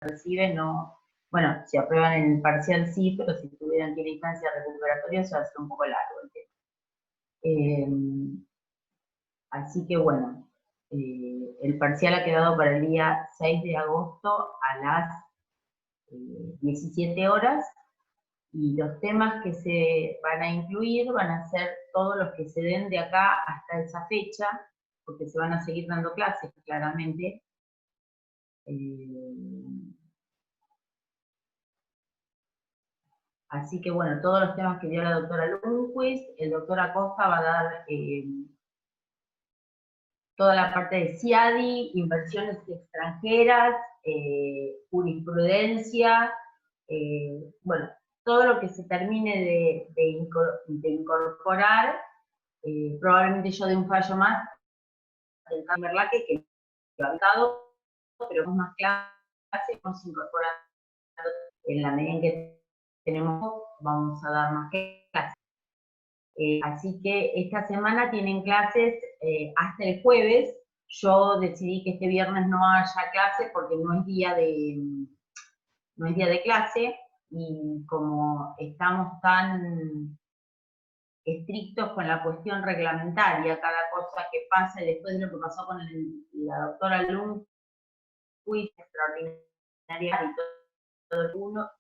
recibe no, bueno, si aprueban en el parcial sí, pero si tuvieran que ir a instancia recuperatoria se va a hacer un poco largo el tema. Así que bueno, el parcial ha quedado para el día 6 de agosto a las 17 horas, y los temas que se van a incluir van a ser todos los que se den de acá hasta esa fecha, porque se van a seguir dando clases, claramente. Así que bueno, todos los temas que dio la doctora Lundquist, el doctor Acosta va a dar toda la parte de CIADI, inversiones extranjeras, jurisprudencia, bueno, todo lo que se termine de incorporar, probablemente yo dé un fallo más del Merlaque que lo ha dado, pero con más clases, vamos incorporando en la medida en que tenemos, vamos a dar más clases. Así que esta semana tienen clases hasta el jueves. Yo decidí que este viernes no haya clases porque no es día de clase, y como estamos tan estrictos con la cuestión reglamentaria, cada cosa que pasa, y después de lo que pasó con la doctora Lund, fui extraordinaria y todo el mundo,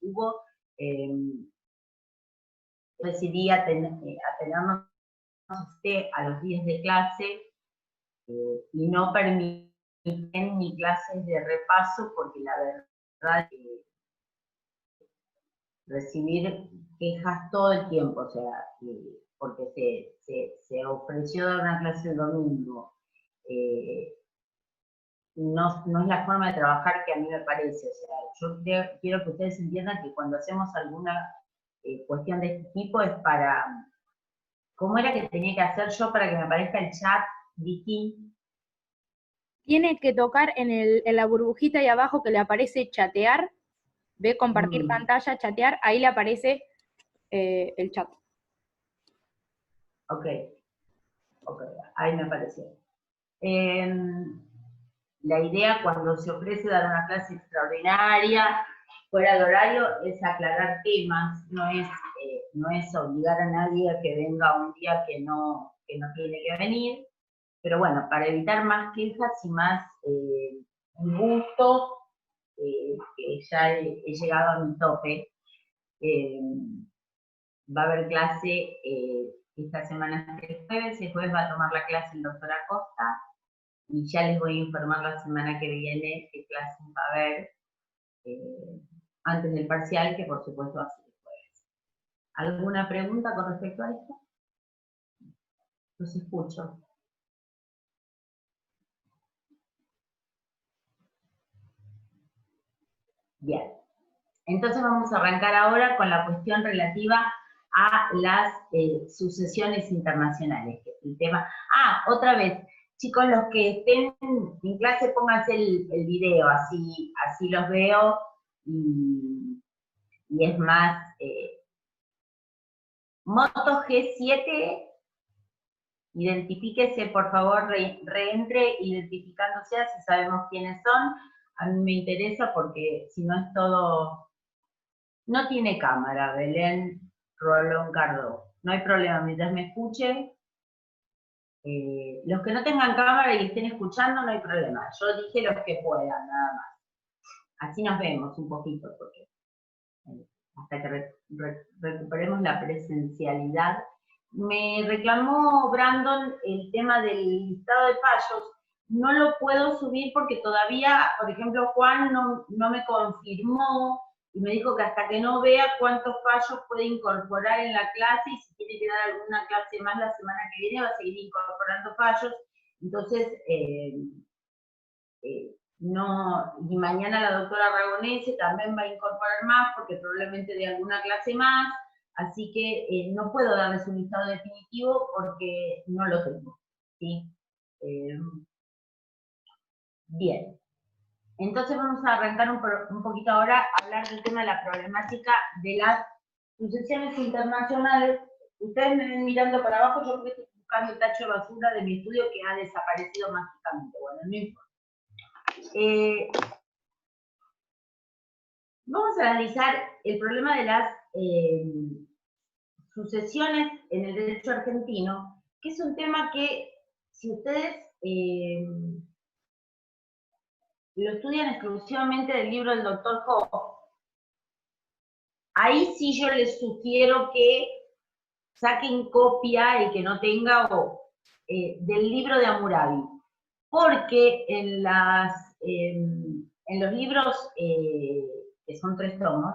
decidí atenernos a los días de clase y no permiten ni clases de repaso, porque la verdad es que recibir quejas todo el tiempo, o sea, porque se ofreció dar una clase el domingo, no es la forma de trabajar que a mí me parece. O sea, yo quiero que ustedes entiendan que cuando hacemos alguna cuestión de este tipo es para... ¿Cómo era que tenía que hacer yo para que me aparezca el chat, Vicky? Tiene que tocar en la burbujita ahí abajo que le aparece chatear, ve compartir pantalla, chatear, ahí le aparece el chat. Ok, ahí me apareció. La idea cuando se ofrece dar una clase extraordinaria, fuera de horario, es aclarar temas, no es obligar a nadie a que venga un día que no tiene que venir, pero bueno, para evitar más quejas y más disgustos, que ya he llegado a mi tope. Va a haber clase esta semana el jueves va a tomar la clase el doctor Acosta, y ya les voy a informar la semana que viene qué clases va a haber antes del parcial, que por supuesto va a ser el jueves. ¿Alguna pregunta con respecto a esto? Los escucho. Bien. Entonces vamos a arrancar ahora con la cuestión relativa a las sucesiones internacionales, que es el tema. Otra vez, chicos, los que estén en clase, pónganse el video, así los veo, y es más, Moto G7, identifíquese, por favor, reentre identificándose, así sabemos quiénes son. A mí me interesa porque si no es todo... No tiene cámara, Belén Rolón Cardó. No hay problema, mientras me escuchen. Los que no tengan cámara y estén escuchando, no hay problema. Yo dije los que puedan, nada más. Así nos vemos un poquito, porque hasta que recuperemos la presencialidad. Me reclamó Brandon el tema del listado de fallos. No lo puedo subir porque todavía, por ejemplo, Juan no me confirmó y me dijo que hasta que no vea cuántos fallos puede incorporar en la clase, y si tiene que dar alguna clase más la semana que viene, va a seguir incorporando fallos. Entonces, no, y mañana la doctora Aragonese también va a incorporar más, porque probablemente de alguna clase más, así que no puedo darles un listado definitivo porque no lo tengo, ¿sí? Bien, entonces vamos a arrancar un poquito ahora a hablar del tema de la problemática de las sucesiones internacionales. Ustedes me ven mirando para abajo, yo creo que estoy buscando el tacho de basura de mi estudio que ha desaparecido mágicamente. Bueno, no importa. Vamos a analizar el problema de las sucesiones en el derecho argentino, que es un tema que, si ustedes lo estudian exclusivamente del libro del doctor Hoff, ahí sí yo les sugiero que saquen copia el que no tenga del libro de Hammurabi, porque en los libros, que son 3 tomos,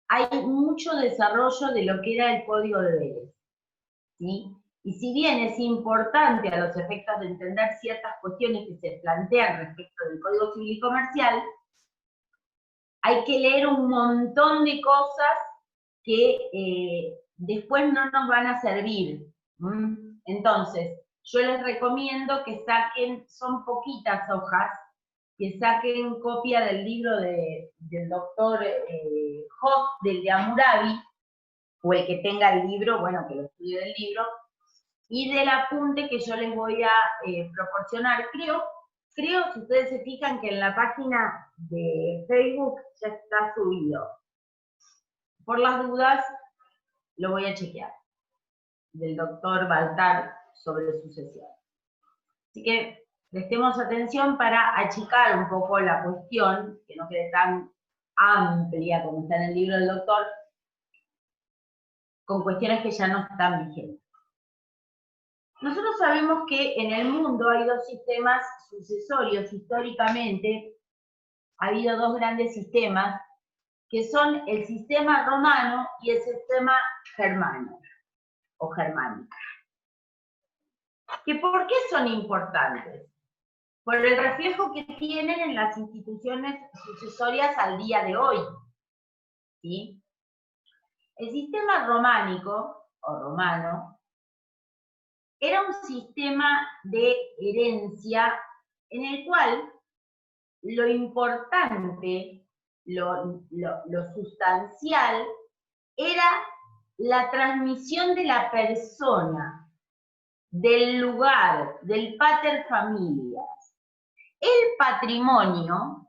hay mucho desarrollo de lo que era el Código de Vélez, ¿sí? Y si bien es importante a los efectos de entender ciertas cuestiones que se plantean respecto del Código Civil y Comercial, hay que leer un montón de cosas que después no nos van a servir. Entonces, yo les recomiendo que saquen, son poquitas hojas, que saquen copia del libro del doctor Hoff, del de Hammurabi, o el que tenga el libro, bueno, que lo estudie del libro, y del apunte que yo les voy a proporcionar. Creo, si ustedes se fijan, que en la página de Facebook ya está subido. Por las dudas, lo voy a chequear, del doctor Baltar sobre sucesión. Así que prestemos atención para achicar un poco la cuestión, que no quede tan amplia como está en el libro del doctor, con cuestiones que ya no están vigentes. Nosotros sabemos que en el mundo hay 2 sistemas sucesorios. Históricamente ha habido 2 grandes sistemas, que son el sistema romano y el sistema germano, o germánico. ¿Por qué son importantes? Por el reflejo que tienen en las instituciones sucesorias al día de hoy, ¿sí? El sistema románico, o romano, era un sistema de herencia en el cual lo importante, lo sustancial, era la transmisión de la persona, del lugar, del pater familias. El patrimonio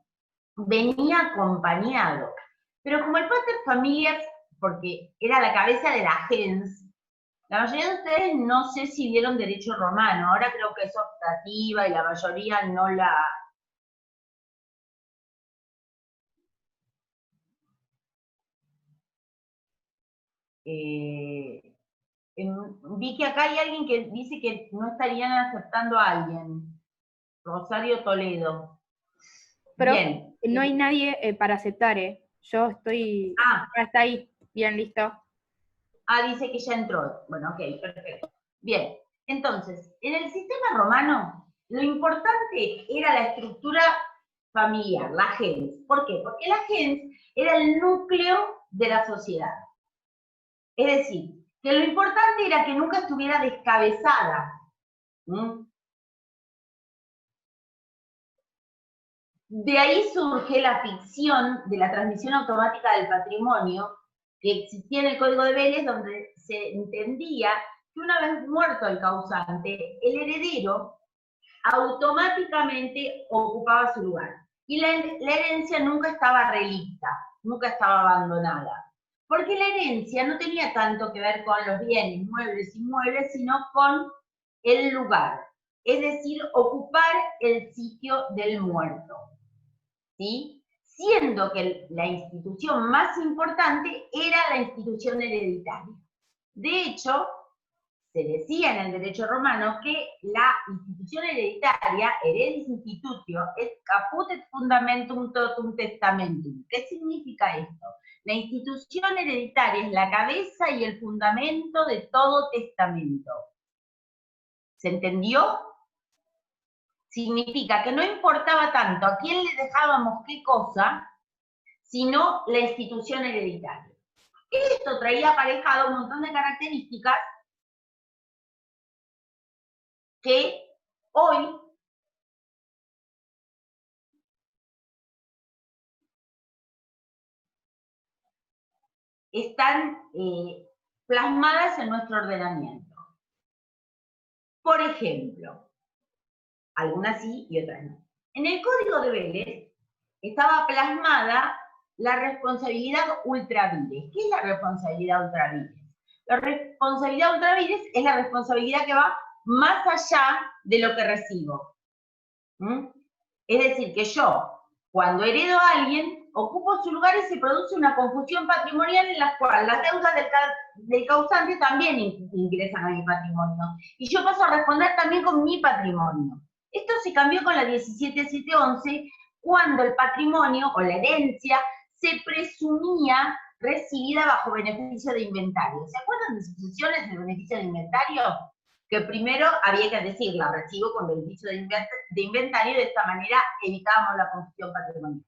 venía acompañado, pero como el pater familias, porque era la cabeza de la gens, la mayoría de ustedes no sé si vieron derecho romano, ahora creo que es optativa y la mayoría no la... vi que acá hay alguien que dice que no estarían aceptando a alguien. Rosario Toledo. Pero Bien. no hay nadie para aceptar, ¿eh? Yo estoy... Hasta ahí. Bien, listo. Dice que ya entró. Bueno, ok, perfecto. Bien. Entonces, en el sistema romano, lo importante era la estructura familiar, la gens. ¿Por qué? Porque la gens era el núcleo de la sociedad. Es decir, que lo importante era que nunca estuviera descabezada. De ahí surge la ficción de la transmisión automática del patrimonio que existía en el Código de Vélez, donde se entendía que una vez muerto el causante, el heredero automáticamente ocupaba su lugar. Y la herencia nunca estaba relicta, nunca estaba abandonada. Porque la herencia no tenía tanto que ver con los bienes, muebles, inmuebles, sino con el lugar. Es decir, ocupar el sitio del muerto. ¿Sí? Siendo que la institución más importante era la institución hereditaria. De hecho, se decía en el derecho romano que la institución hereditaria, heredis institutio, es caput et fundamentum totum testamentum. ¿Qué significa esto? La institución hereditaria es la cabeza y el fundamento de todo testamento. ¿Se entendió? Significa que no importaba tanto a quién le dejábamos qué cosa, sino la institución hereditaria. Esto traía aparejado un montón de características que hoy están plasmadas en nuestro ordenamiento. Por ejemplo, algunas sí y otras no. En el Código de Vélez estaba plasmada la responsabilidad ultra vires. ¿Qué es la responsabilidad ultra vires? La responsabilidad ultra vires es la responsabilidad que va más allá de lo que recibo. Es decir, que yo, cuando heredo a alguien, ocupo su lugar y se produce una confusión patrimonial en la cual las deudas del causante también ingresan a mi patrimonio. Y yo paso a responder también con mi patrimonio. Esto se cambió con la 17711, cuando el patrimonio o la herencia se presumía recibida bajo beneficio de inventario. ¿Se acuerdan de sucesiones del beneficio de inventario? Que primero había que decir, la recibo con beneficio de inventario, y de esta manera evitábamos la confusión patrimonial.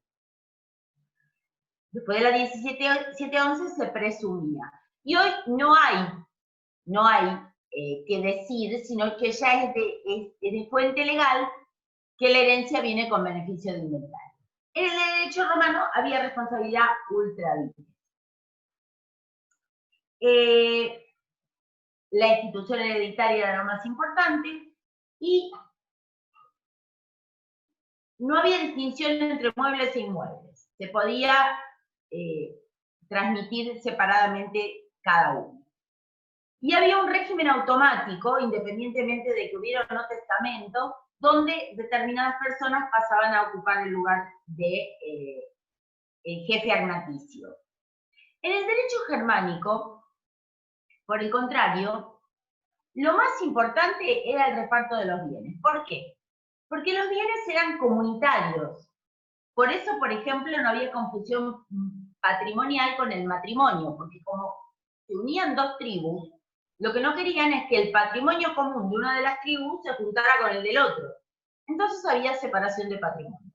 Después de la 17711 se presumía. Y hoy no hay que decir, sino que ya es de fuente legal que la herencia viene con beneficio de inventario. En el derecho romano había responsabilidad ultra vires. La institución hereditaria era lo más importante y no había distinción entre muebles e inmuebles. Se podía transmitir separadamente cada uno. Y había un régimen automático, independientemente de que hubiera o no testamento, donde determinadas personas pasaban a ocupar el lugar de jefe agnaticio. En el derecho germánico, por el contrario, lo más importante era el reparto de los bienes. ¿Por qué? Porque los bienes eran comunitarios. Por eso, por ejemplo, no había confusión patrimonial con el matrimonio, porque como se unían dos tribus, lo que no querían es que el patrimonio común de una de las tribus se juntara con el del otro. Entonces había separación de patrimonio.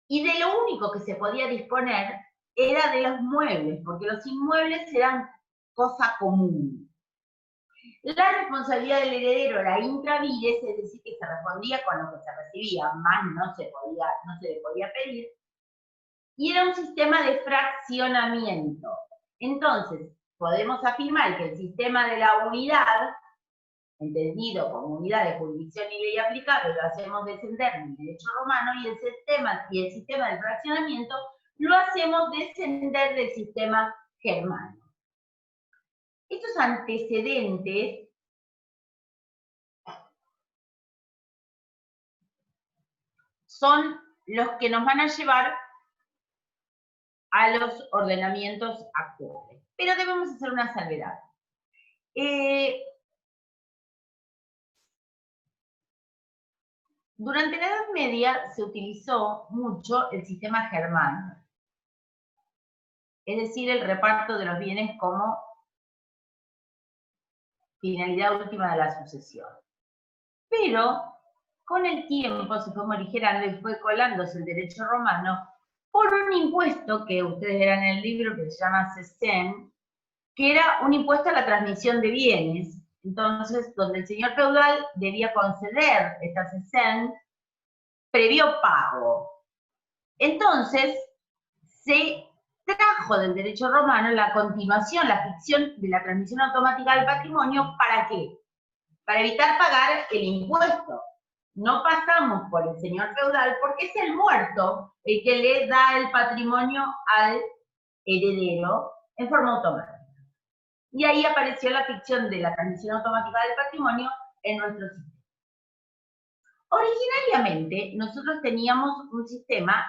Y de lo único que se podía disponer era de los muebles, porque los inmuebles eran cosa común. La responsabilidad del heredero era intra vires, es decir, que se respondía con lo que se recibía, más no se le podía pedir, y era un sistema de fraccionamiento. Entonces, podemos afirmar que el sistema de la unidad, entendido como unidad de jurisdicción y ley aplicable, lo hacemos descender en el derecho romano, y el sistema del fraccionamiento lo hacemos descender del sistema germano. Estos antecedentes son los que nos van a llevar a los ordenamientos actuales. Pero debemos hacer una salvedad. Durante la Edad Media se utilizó mucho el sistema germano, es decir, el reparto de los bienes como finalidad última de la sucesión. Pero con el tiempo se fue morigerando y fue colándose el derecho romano por un impuesto que ustedes verán en el libro, que se llama cesen, que era un impuesto a la transmisión de bienes. Entonces, donde el señor feudal debía conceder esta cesen previo pago. Entonces, se trajo del derecho romano la continuación, la ficción de la transmisión automática del patrimonio. ¿Para qué? Para evitar pagar el impuesto. No pasamos por el señor feudal porque es el muerto el que le da el patrimonio al heredero en forma automática. Y ahí apareció la ficción de la transmisión automática del patrimonio en nuestro sistema. Originariamente, nosotros teníamos un sistema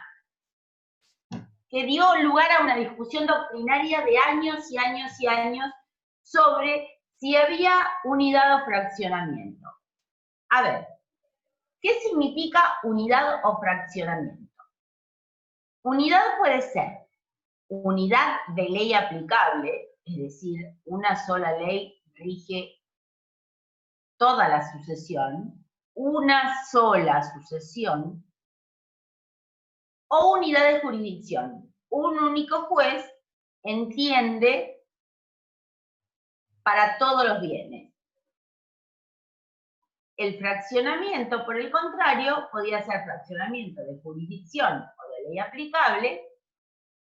que dio lugar a una discusión doctrinaria de años y años y años sobre si había unidad o fraccionamiento. A ver, ¿qué significa unidad o fraccionamiento? Unidad puede ser unidad de ley aplicable, es decir, una sola ley rige toda la sucesión, una sola sucesión, o unidad de jurisdicción. Un único juez entiende para todos los bienes. El fraccionamiento, por el contrario, podía ser fraccionamiento de jurisdicción o de ley aplicable,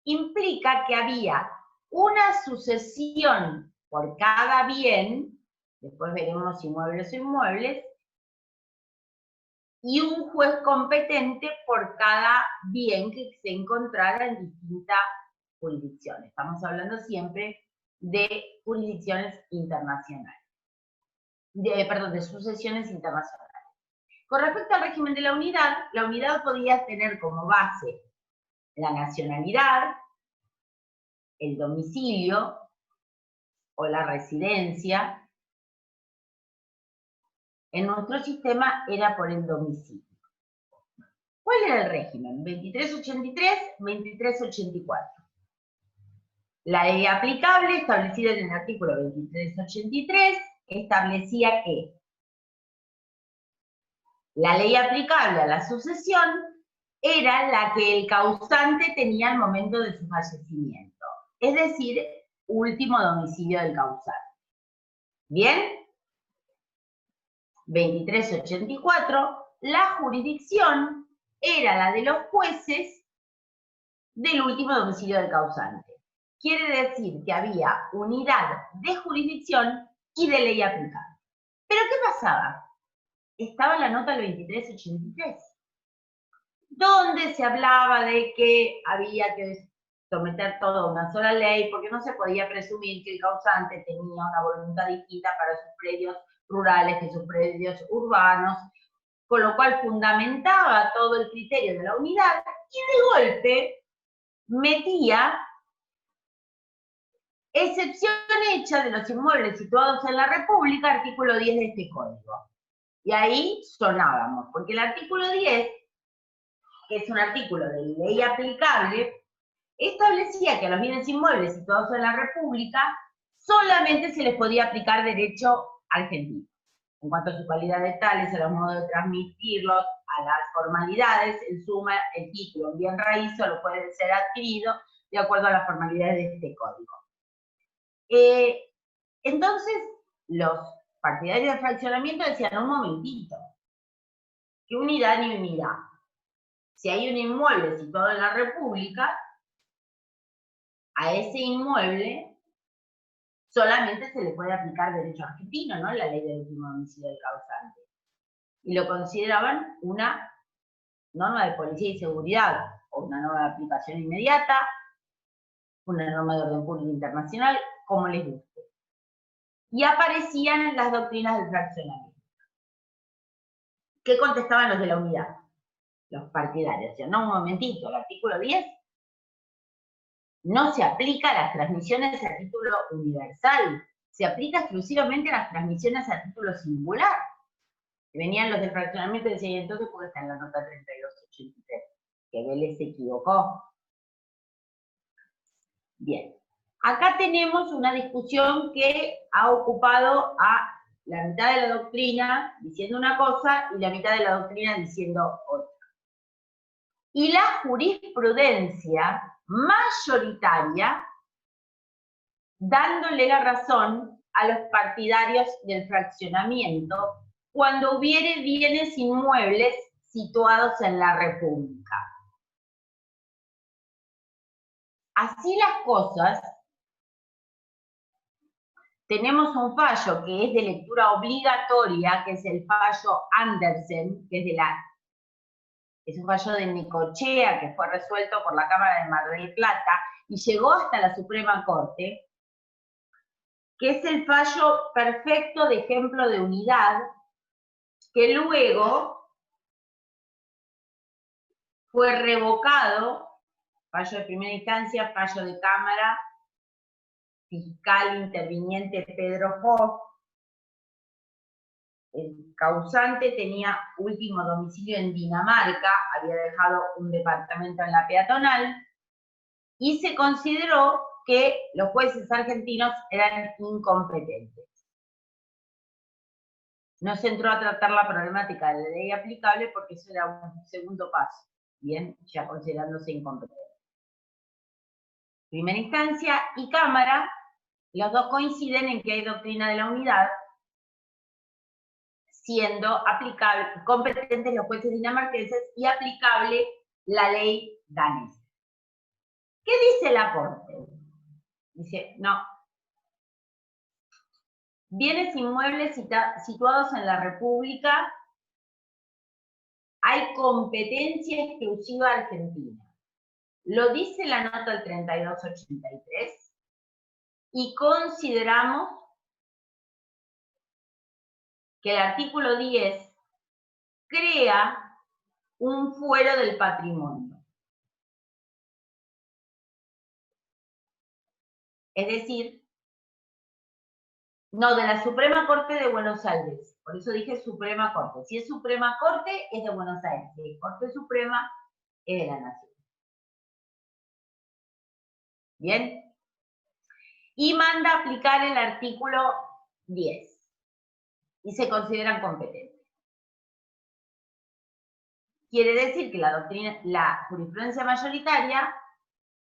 implica que había una sucesión por cada bien, después veremos inmuebles o inmuebles, y un juez competente por cada bien que se encontrara en distintas jurisdicciones. Estamos hablando siempre de jurisdicciones internacionales, de sucesiones internacionales. Con respecto al régimen de la unidad podía tener como base la nacionalidad, el domicilio o la residencia. En nuestro sistema era por el domicilio. ¿Cuál era el régimen? 2383, 2384. La ley aplicable, establecida en el artículo 2383, establecía que la ley aplicable a la sucesión era la que el causante tenía al momento de su fallecimiento, es decir, último domicilio del causante. ¿Bien? 2384, la jurisdicción era la de los jueces del último domicilio del causante. Quiere decir que había unidad de jurisdicción y de ley aplicable. ¿Pero qué pasaba? Estaba la nota del 2383, donde se hablaba de que había que someter todo a una sola ley, porque no se podía presumir que el causante tenía una voluntad distinta para sus predios rurales que sus predios urbanos, con lo cual fundamentaba todo el criterio de la unidad y de golpe metía excepción hecha de los inmuebles situados en la República, artículo 10 de este código. Y ahí sonábamos, porque el artículo 10, que es un artículo de ley aplicable, establecía que a los bienes inmuebles situados en la República solamente se les podía aplicar derecho argentino. En cuanto a su calidad de tales, a los modos de transmitirlos, a las formalidades, en suma, el título en bien raíz solo puede ser adquirido de acuerdo a las formalidades de este código. Entonces, los partidarios del fraccionamiento decían, un momentito, ¿qué unidad ni unidad? Si hay un inmueble situado en la República, a ese inmueble solamente se le puede aplicar derecho argentino, ¿no? La ley del último domicilio del causante. Y lo consideraban una norma de policía y seguridad, o una norma de aplicación inmediata, una norma de orden público internacional, como les guste. Y aparecían las doctrinas del fraccionamiento. ¿Qué contestaban los de la unidad? Los partidarios. Decían, no, un momentito, el artículo 10 no se aplica a las transmisiones a título universal, se aplica exclusivamente a las transmisiones a título singular. Venían los del fraccionamiento y decían, entonces, ¿por qué está en la nota 3283? Que Vélez se equivocó. Bien, acá tenemos una discusión que ha ocupado a la mitad de la doctrina diciendo una cosa y la mitad de la doctrina diciendo otra. Y la jurisprudencia mayoritaria dándole la razón a los partidarios del fraccionamiento cuando hubiere bienes inmuebles situados en la República. Así las cosas, tenemos un fallo que es de lectura obligatoria, que es el fallo Andersen, que es un fallo de Necochea, que fue resuelto por la Cámara de Mar del Plata, y llegó hasta la Suprema Corte, que es el fallo perfecto de ejemplo de unidad, que luego fue revocado, fallo de primera instancia, fallo de Cámara, fiscal interviniente Pedro Foz. El causante tenía último domicilio en Dinamarca, había dejado un departamento en la peatonal, y se consideró que los jueces argentinos eran incompetentes. No se entró a tratar la problemática de la ley aplicable porque eso era un segundo paso, bien, ya considerándose incompetente. Primera instancia y Cámara, los dos coinciden en que hay doctrina de la unidad, siendo aplicable, competentes los jueces dinamarqueses y aplicable la ley danesa. ¿Qué dice la Corte? Dice, no. Bienes inmuebles situados en la República hay competencia exclusiva argentina. Lo dice la nota del 3283 y consideramos que el artículo 10 crea un fuero del patrimonio. Es decir, no, de la Suprema Corte de Buenos Aires. Por eso dije Suprema Corte. Si es Suprema Corte, es de Buenos Aires. Si es Corte Suprema, es de la Nación. ¿Bien? Y manda a aplicar el artículo 10. Y se consideran competentes. Quiere decir que la jurisprudencia mayoritaria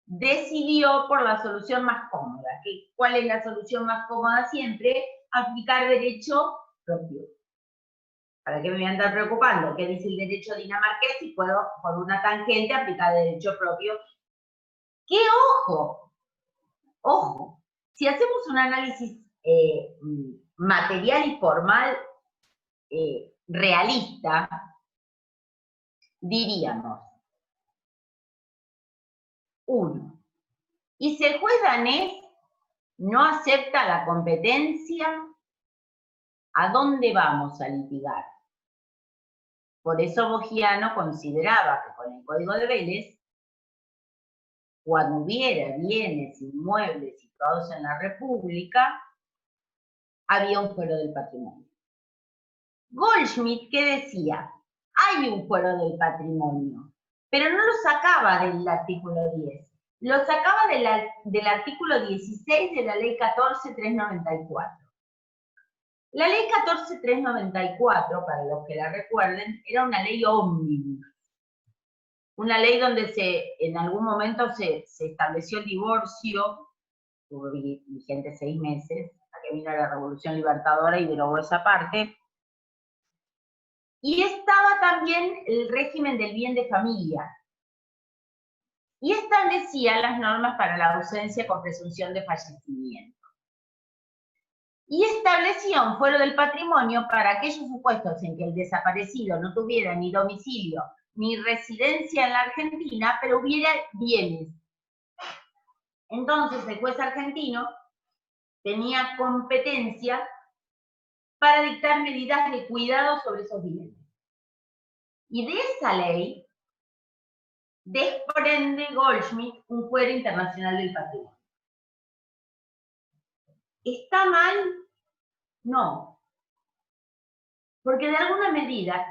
decidió por la solución más cómoda. ¿Cuál es la solución más cómoda siempre? Aplicar derecho propio. ¿Para qué me voy a andar preocupando? ¿Qué dice el derecho dinamarqués si puedo, por una tangente, aplicar derecho propio? ¡Qué ojo! Ojo, si hacemos un análisis material y formal realista, diríamos, 1. Y si el juez danés no acepta la competencia, ¿a dónde vamos a litigar? Por eso Bogiano consideraba que con el Código de Vélez, cuando hubiera bienes, inmuebles situados en la República, había un fuero del patrimonio. Goldschmidt, ¿qué decía? Hay un fuero del patrimonio, pero no lo sacaba del artículo 10, lo sacaba del artículo 16 de la Ley 14.394. La Ley 14.394, para los que la recuerden, era una ley ómnibus. Una ley donde en algún momento se estableció el divorcio, estuvo vigente 6 meses, hasta que vino la Revolución Libertadora y derogó esa parte. Y estaba también el régimen del bien de familia. Y establecía las normas para la ausencia con presunción de fallecimiento. Y establecía un fuero del patrimonio para aquellos supuestos en que el desaparecido no tuviera ni domicilio ni residencia en la Argentina, pero hubiera bienes. Entonces el juez argentino tenía competencia para dictar medidas de cuidado sobre esos bienes. Y de esa ley desprende Goldschmidt un fuero internacional del patrimonio. ¿Está mal? No. Porque en alguna medida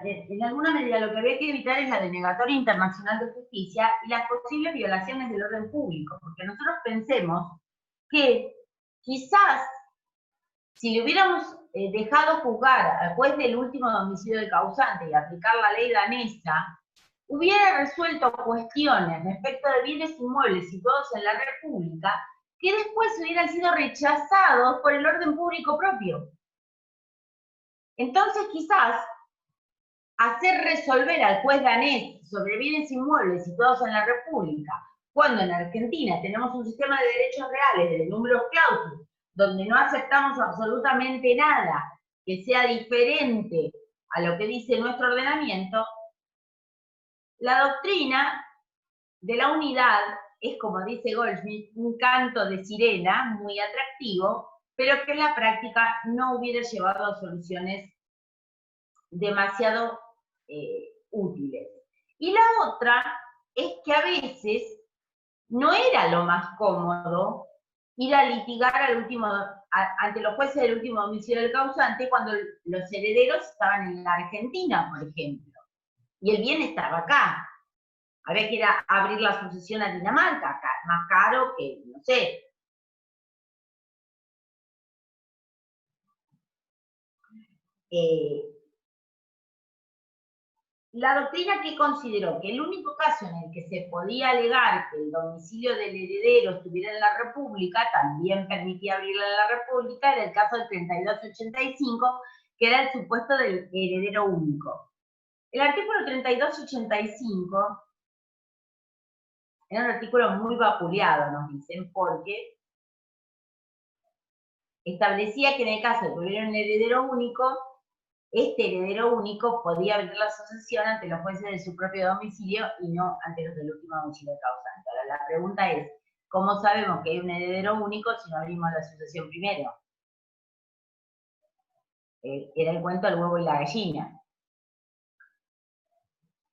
lo que había que evitar es la denegatoria internacional de justicia y las posibles violaciones del orden público. Porque nosotros pensemos que quizás si le hubiéramos dejado juzgar al juez del último domicilio del causante y aplicar la ley danesa, hubiera resuelto cuestiones respecto de bienes inmuebles situados en la República que después hubieran sido rechazados por el orden público propio. Entonces, quizás, hacer resolver al juez danés sobre bienes inmuebles situados en la República, cuando en Argentina tenemos un sistema de derechos reales, de números clausus, donde no aceptamos absolutamente nada que sea diferente a lo que dice nuestro ordenamiento, la doctrina de la unidad es, como dice Goldschmidt, un canto de sirena muy atractivo, pero que en la práctica no hubiera llevado a soluciones demasiado útiles. Y la otra es que a veces no era lo más cómodo ir a litigar ante los jueces del último domicilio del causante cuando los herederos estaban en la Argentina, por ejemplo, y el bien estaba acá. Había que ir a abrir la sucesión a Dinamarca, más caro que, no sé. La doctrina que consideró que el único caso en el que se podía alegar que el domicilio del heredero estuviera en la República, también permitía abrirla en la República, era el caso del 3285, que era el supuesto del heredero único. El artículo 3285 era un artículo muy vapuleado, nos dicen, porque establecía que en el caso de que hubiera un heredero único, este heredero único podía abrir la sucesión ante los jueces de su propio domicilio y no ante los del último domicilio causante. Ahora, la pregunta es, ¿cómo sabemos que hay un heredero único si no abrimos la sucesión primero? Era el cuento del huevo y la gallina.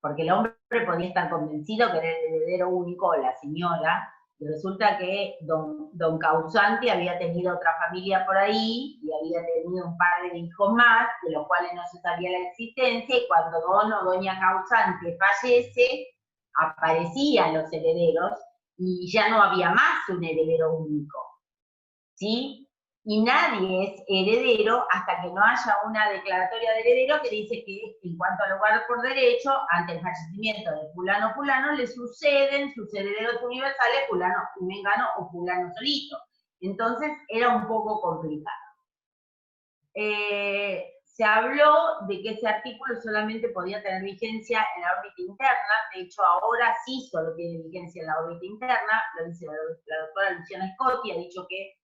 Porque el hombre podía estar convencido que era el heredero único, la señora, y resulta que don Causante había tenido otra familia por ahí, y había tenido un par de hijos más, de los cuales no se sabía la existencia, y cuando don o doña Causante fallece, aparecían los herederos, y ya no había más un heredero único, ¿sí? Y nadie es heredero hasta que no haya una declaratoria de heredero que dice que en cuanto al lugar por derecho, ante el fallecimiento de fulano fulano, le suceden sus herederos universales fulano y mengano o fulano solito. Entonces era un poco complicado. Se habló de que ese artículo solamente podía tener vigencia en la órbita interna, de hecho ahora sí solo tiene vigencia en la órbita interna, lo dice la doctora Luciana Scotti, ha dicho que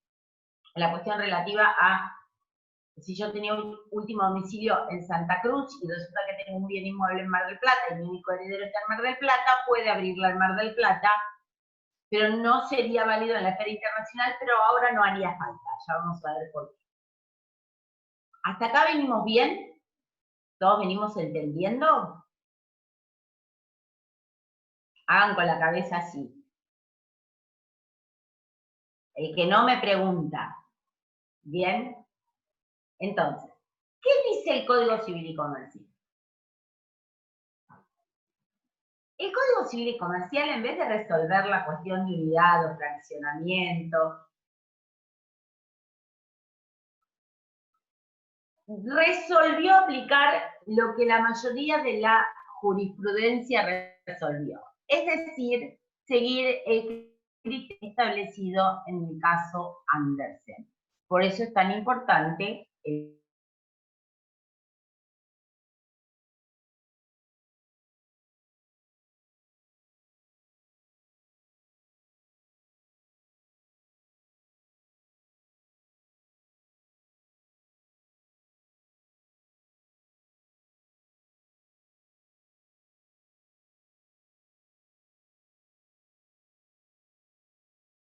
la cuestión relativa a si yo tenía un último domicilio en Santa Cruz y resulta que tengo un bien inmueble en Mar del Plata y mi único heredero está en Mar del Plata, puede abrirla en Mar del Plata, pero no sería válido en la esfera internacional, pero ahora no haría falta, ya vamos a ver por qué. ¿Hasta acá venimos bien? ¿Todos venimos entendiendo? Hagan con la cabeza así. El que no me pregunta. ¿Bien? Entonces, ¿qué dice el Código Civil y Comercial? El Código Civil y Comercial, en vez de resolver la cuestión de unidad o fraccionamiento, resolvió aplicar lo que la mayoría de la jurisprudencia resolvió. Es decir, seguir el criterio establecido en el caso Andersen. Por eso es tan importante el